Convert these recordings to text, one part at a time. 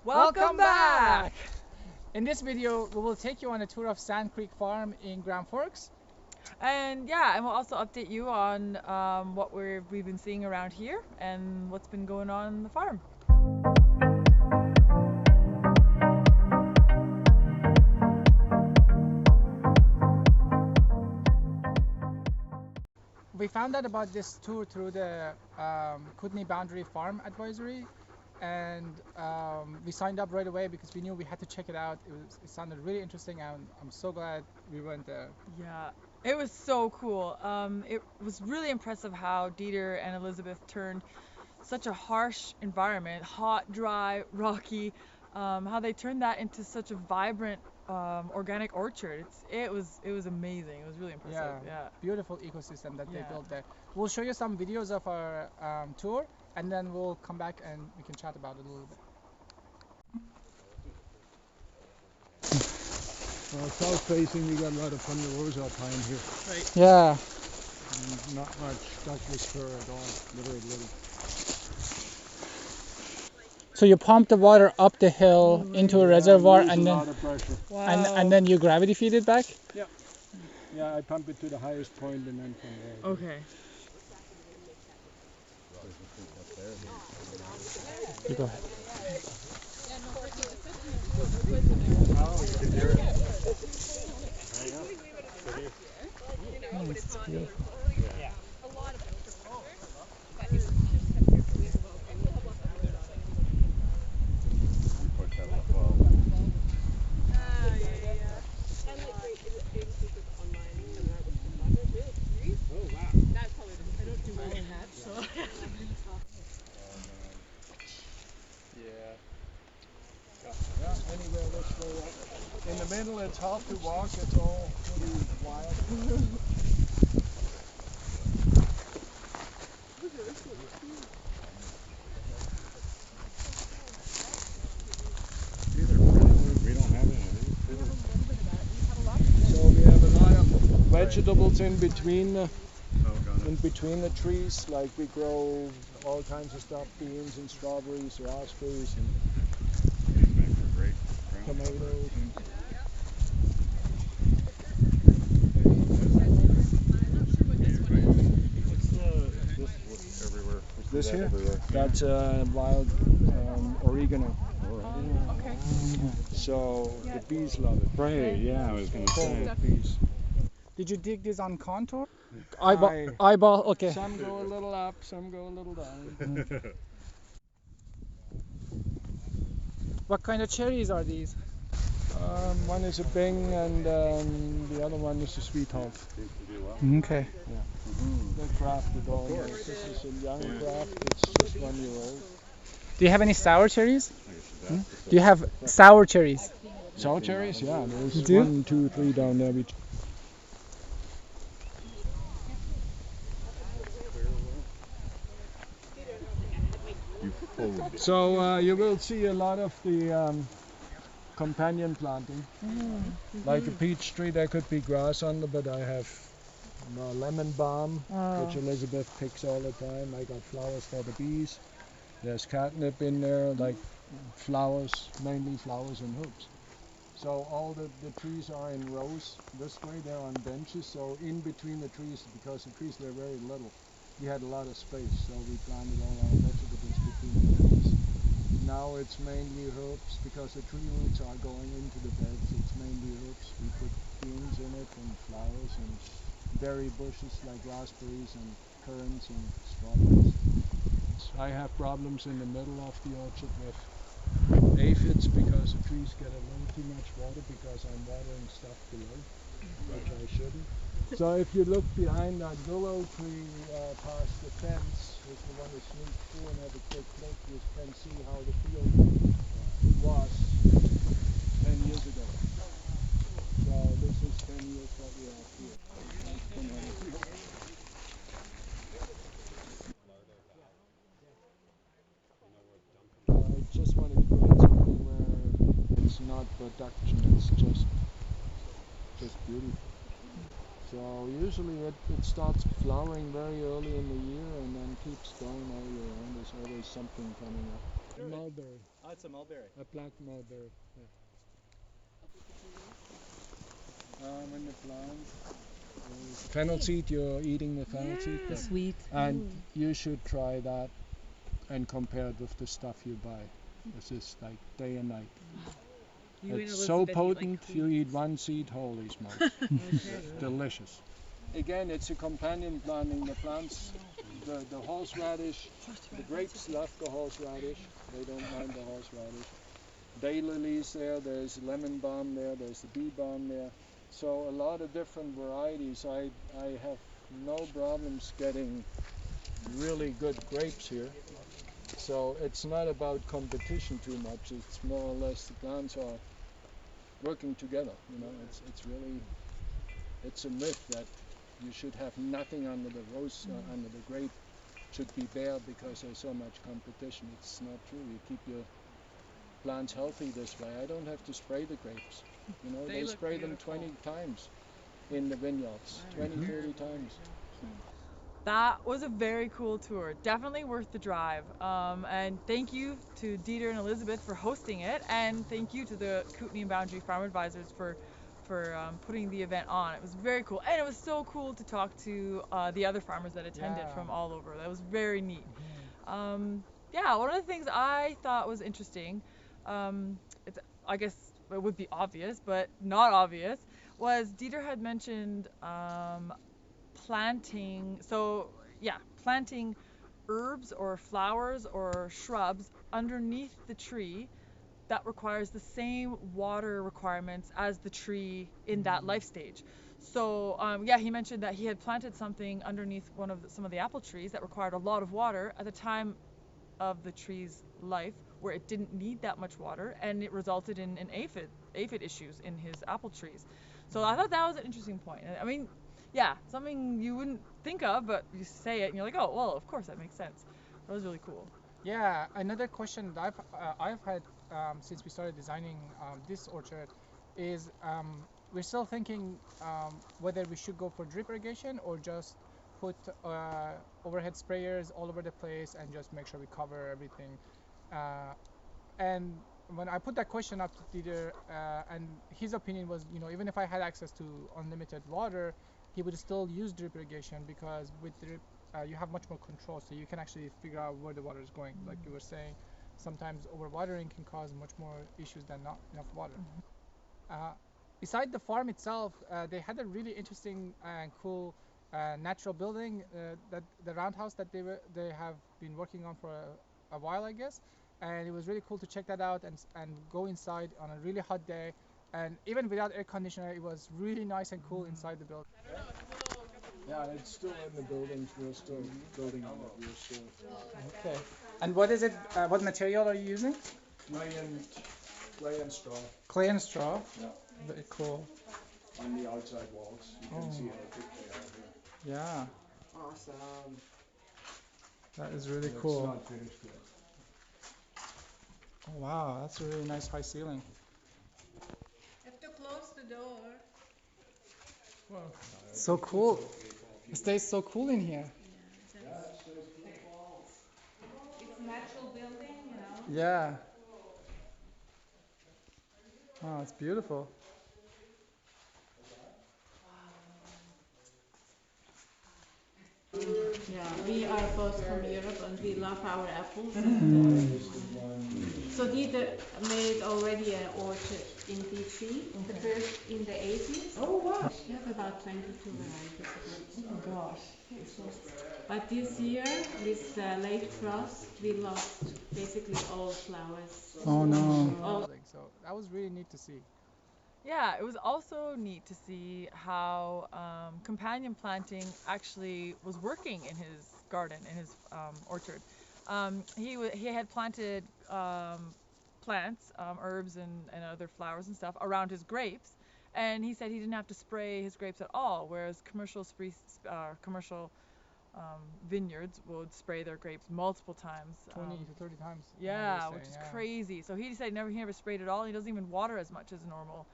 Welcome back! In this video, we will take you on a tour of Sand Creek Farm in Grand Forks. And we'll also update you on what we've been seeing around here and what's been going on in the farm. We found out about this tour through the Kootenay Boundary Farm Advisory, and we signed up right away because we knew we had to check it out. It sounded really interesting, and I'm so glad we went there. Yeah, it was so cool. It was really impressive how Dieter and Elizabeth turned such a harsh environment, hot, dry, rocky, how they turned that into such a vibrant organic orchard. It was amazing. It was really impressive. Yeah. Beautiful ecosystem that they Yeah. built there. We'll show you some videos of our tour, and then we'll come back and we can chat about it a little bit. South facing, we got a lot of Thunder Rosa pine here. Right. Yeah. And not much Douglas fir at all, very little. So you pump the water up the hill into a reservoir, Use and a then lot of pressure. and then you gravity feed it back. Yeah, I pump it to the highest point and then from there. Okay. You go ahead. Oh, you can hear it. It's beautiful. Yeah, anywhere this way up. In the middle, it's hard to walk. It's all pretty wild. We don't have any of these. So we have a lot of vegetables in between Oh, got it. the trees. Like we grow all kinds of stuff: beans and strawberries, raspberries, and These make for great ground cover. tomatoes. And What's everywhere? What's this that here? everywhere? That's wild oregano. Okay. So the bees love it. Right, yeah, I was gonna Full say. of bees. Did you dig this on contour? I- Eyeball. Okay. Some go a little up, some go a little down. What kind of cherries are these? One is a Bing and the other one is a Sweetheart. Seems to do well. Okay. They're crafted all. This is a young craft. It's just 1 year old. Do you have any sour cherries? I guess that's Do you have sour cherries? Sour cherries? Yeah, there's You do? 1, 2, 3 down there. you pulled it. So you will see a lot of the companion planting. Like a peach tree, there could be grass under, but I have lemon balm, which Elizabeth picks all the time. I got flowers for the bees. There's catnip in there, like flowers, mainly flowers and herbs. So all the trees are in rows this way. They're on benches. So in between the trees, because the trees were very little, we had a lot of space. So we planted all our vegetables between the trees. Now it's mainly herbs because the tree roots are going into the beds. It's mainly herbs. We put beans in it and flowers and berry bushes like raspberries and currants and strawberries. I have problems in the middle of the orchard with aphids because the trees get a little too much water because I'm watering stuff below, which I shouldn't. So if you look behind that willow tree past the fence, if you want to sneak through and have a quick look, you can see how the field was 10 years ago. So this is 10 years what we have here. I just want to create something where it's not production, it's just beauty. So usually it starts flowering very early in the year and then keeps going all year round. There's always something coming up. mulberry, Oh, it's a mulberry. a black mulberry. Yeah. In the plant, fennel seed. You're eating the fennel seed, The sweet. and you should try that and compare it with the stuff you buy. This is like day and night. You and It's so Elizabeth eat, like, potent. clean. You eat one seed, holy smokes. Delicious. Again, it's a companion planting. The plants, the horseradish, the grapes love the horseradish. They don't mind the horseradish. Daylilies there, there's lemon balm there, there's the bee balm there. So a lot of different varieties. I have no problems getting really good grapes here. So it's not about competition too much. It's more or less the plants are working together. You know, it's really, it's a myth that you should have nothing under the rose, under the grape should be bare because there's so much competition. It's not true. You keep your plants healthy this way. I don't have to spray the grapes. You know, they spray them 20 times in the vineyards, 20, 30 times. That was a very cool tour. Definitely worth the drive. And thank you to Dieter and Elizabeth for hosting it, and thank you to the Kootenai and Boundary Farm Advisors for putting the event on. It was very cool, and it was so cool to talk to the other farmers that attended from all over. That was very neat. Yeah, one of the things I thought was interesting, I guess it would be obvious, but not obvious, was Dieter had mentioned planting herbs or flowers or shrubs underneath the tree that requires the same water requirements as the tree in that life stage. So he mentioned that he had planted something underneath some of the apple trees that required a lot of water at the time of the tree's life, where it didn't need that much water, and it resulted in aphid issues in his apple trees. So I thought that was an interesting point. I mean, yeah, something you wouldn't think of, but you say it and you're like, oh, well, of course that makes sense. That was really cool. Yeah, another question that I've had since we started designing this orchard is we're still thinking whether we should go for drip irrigation or just put overhead sprayers all over the place and just make sure we cover everything. And when I put that question up to Dieter, and his opinion was, you know, even if I had access to unlimited water, he would still use drip irrigation because with drip you have much more control, so you can actually figure out where the water is going. Like you were saying, sometimes overwatering can cause much more issues than not enough water. Beside the farm itself, they had a really interesting and cool natural building, that the roundhouse that they have been working on for a while, I guess. And it was really cool to check that out and go inside on a really hot day. And even without air conditioner, it was really nice and cool inside the building. Yeah, it's still in the buildings. We're still building on it. We're still Okay. And what is it? What material are you using? clay and straw. Clay and straw. Yeah. Very cool. On the outside walls. You can see how thick they are here. Yeah. Awesome. That is really It's cool. not finished yet. Oh, wow, that's a really nice high ceiling. You have to close the door. Well, So cool. It stays so cool in here. It's natural building, you know. Yeah. Oh, it's beautiful. Yeah, we are both from Europe and we love our apples. So Dieter made already an orchard in BC, the first in the 80s. Oh, wow. We have about 22 varieties of apples. Oh, gosh. But this year, with late frost, we lost basically all flowers. Oh, no. So that was really neat to see. Yeah, it was also neat to see how companion planting actually was working in his garden, in his orchard. He had planted plants, herbs and other flowers and stuff around his grapes, and he said he didn't have to spray his grapes at all, whereas commercial vineyards would spray their grapes multiple times. 20 to 30 times. Yeah, which is crazy. So he said he never sprayed at all. He doesn't even water as much as normal,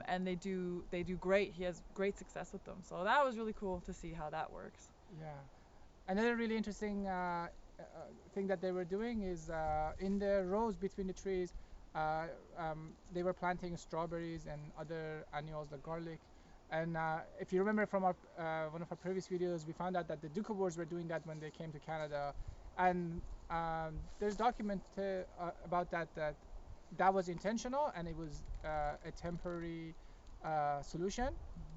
and they do great. He has great success with them. So that was really cool to see how that works. Yeah. Another really interesting thing that they were doing is in the rows between the trees, they were planting strawberries and other annuals like garlic. And if you remember from our one of our previous videos, we found out that the Duchovores were doing that when they came to Canada, and there's document about that was intentional and it was a temporary solution.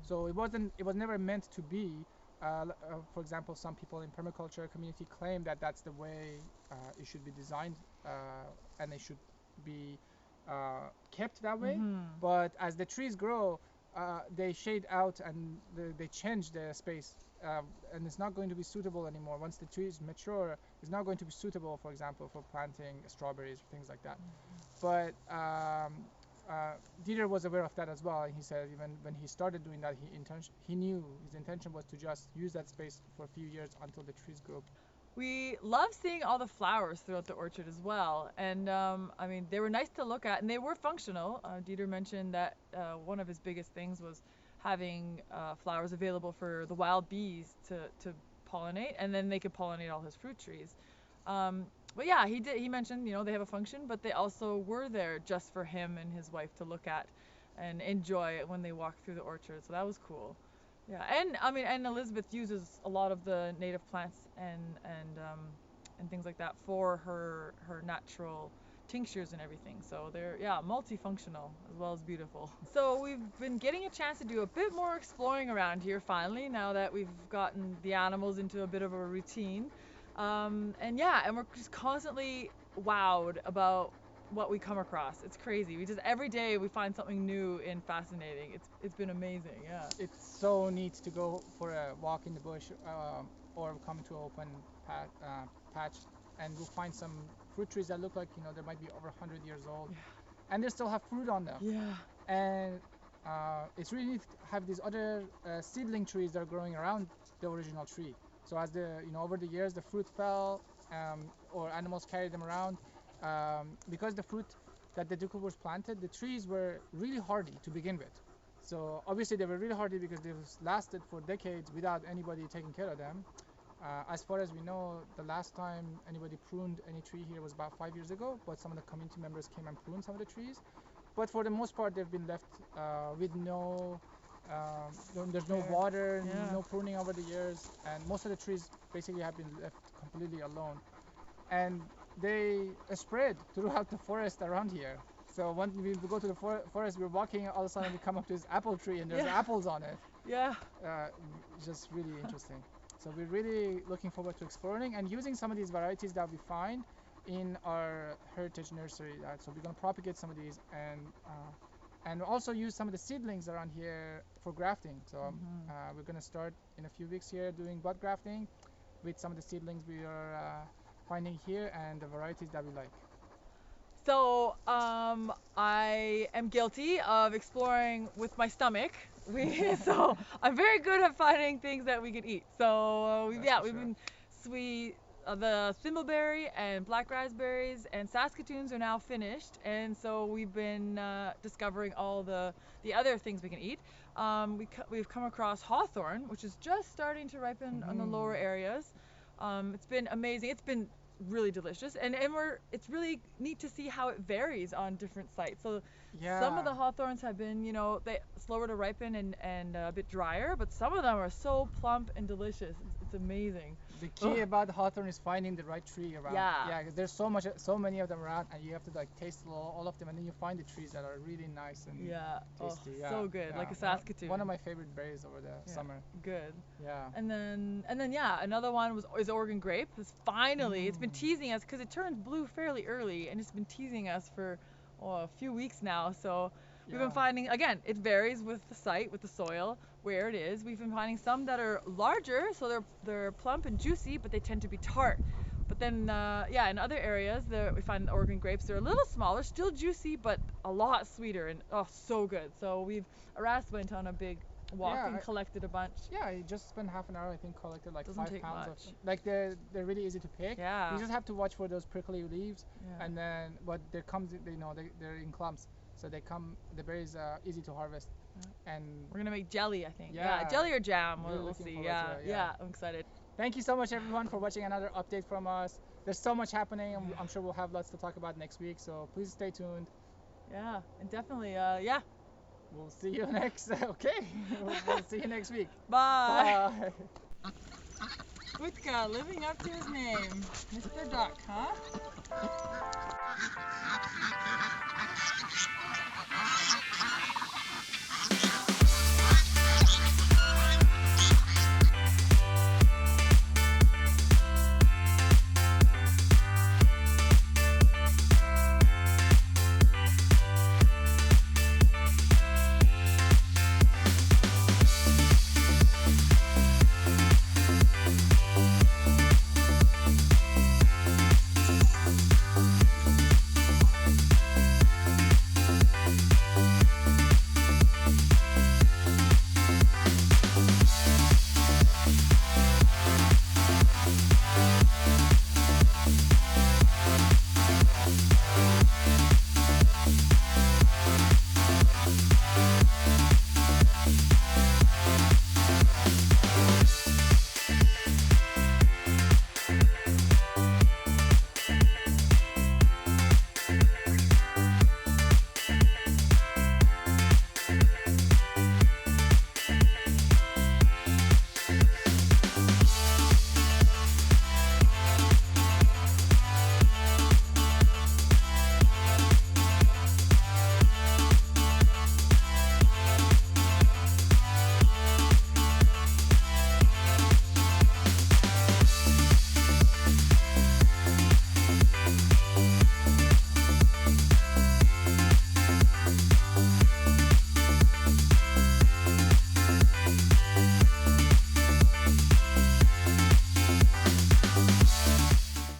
So it was never meant to be. For example, some people in permaculture community claim that that's the way it should be designed and it should be kept that way. But as the trees grow, they shade out and they change the space, and it's not going to be suitable anymore. Once the trees mature, it's not going to be suitable, for example, for planting strawberries or things like that. But Dieter was aware of that as well, and he said even when he started doing that, he knew his intention was to just use that space for a few years until the trees grow. We love seeing all the flowers throughout the orchard as well, and I mean they were nice to look at and they were functional. Dieter mentioned that one of his biggest things was having flowers available for the wild bees to pollinate, and then they could pollinate all his fruit trees. But yeah, he mentioned, you know, they have a function, but they also were there just for him and his wife to look at and enjoy it when they walked through the orchard. So that was cool. Yeah, and I mean, and Elizabeth uses a lot of the native plants and things like that for her natural tinctures and everything. So they're, yeah, multifunctional as well as beautiful. So we've been getting a chance to do a bit more exploring around here finally, now that we've gotten the animals into a bit of a routine. And yeah, and we're just constantly wowed about what we come across. It's crazy. We just every day we find something new and fascinating. It's been amazing. Yeah. It's so neat to go for a walk in the bush or come to an open patch, and we'll find some fruit trees that look like, you know, they might be over 100 years old, and they still have fruit on them. Yeah. And it's really neat to have these other seedling trees that are growing around the original tree. So as over the years the fruit fell, or animals carried them around, because the fruit that the Duchovores planted, the trees were really hardy to begin with. So obviously they were really hardy because they lasted for decades without anybody taking care of them. As far as we know, the last time anybody pruned any tree here was about 5 years ago, but some of the community members came and pruned some of the trees. But for the most part, they've been left with there's no water, no pruning over the years, and most of the trees basically have been left completely alone. And they spread throughout the forest around here. So when we go to the forest, we're walking, all of a sudden we come up to this apple tree and there's apples on it. Yeah. Just really interesting. So we're really looking forward to exploring and using some of these varieties that we find in our heritage nursery. So we're going to propagate some of these and also use some of the seedlings around here for grafting. So we're going to start in a few weeks here doing bud grafting with some of the seedlings we are finding here and the varieties that we like. So I am guilty of exploring with my stomach. So I'm very good at finding things that we could eat. So the thimbleberry and black raspberries and saskatoons are now finished, and so we've been discovering all the other things we can eat. We've come across hawthorn, which is just starting to ripen on the lower areas. It's been amazing. It's been really delicious, and it's really neat to see how it varies on different sites. So some of the hawthorns have been, they slower to ripen and a bit drier, but some of them are so plump and delicious. It's amazing. The key about the hawthorn is finding the right tree around. Yeah, because there's so many of them around, and you have to taste all of them, and then you find the trees that are really nice and tasty. So good, like a saskatoon. One of my favorite berries over the summer. Good. Yeah. And then another one is Oregon grape. It's been teasing us because it turns blue fairly early, and it's been teasing us for a few weeks now. So we've been finding, again, it varies with the site, with the soil, where it is. We've been finding some that are larger, so they're plump and juicy, but they tend to be tart. But then, in other areas, we find Oregon grapes, they're a little smaller, still juicy, but a lot sweeter, and so good. So Aras went on a big walk and collected a bunch. Yeah, he just spent half an hour, I think, collected like Doesn't 5 take pounds much. of, they're really easy to pick. Yeah. You just have to watch for those prickly leaves, Yeah. and then, but they're in clumps, so the berries are easy to harvest. And We're gonna make jelly, I think. Yeah. Jelly or jam, Really we'll looking see. forward to it, Yeah, I'm excited. thank you so much, everyone, for watching another update from us. there's so much happening. I'm sure we'll have lots to talk about next week. So please stay tuned. Yeah, and definitely, yeah. We'll see you next. Okay, we'll see you next week. Bye. Bye. Utka living up to his name, Mr. Duck, huh?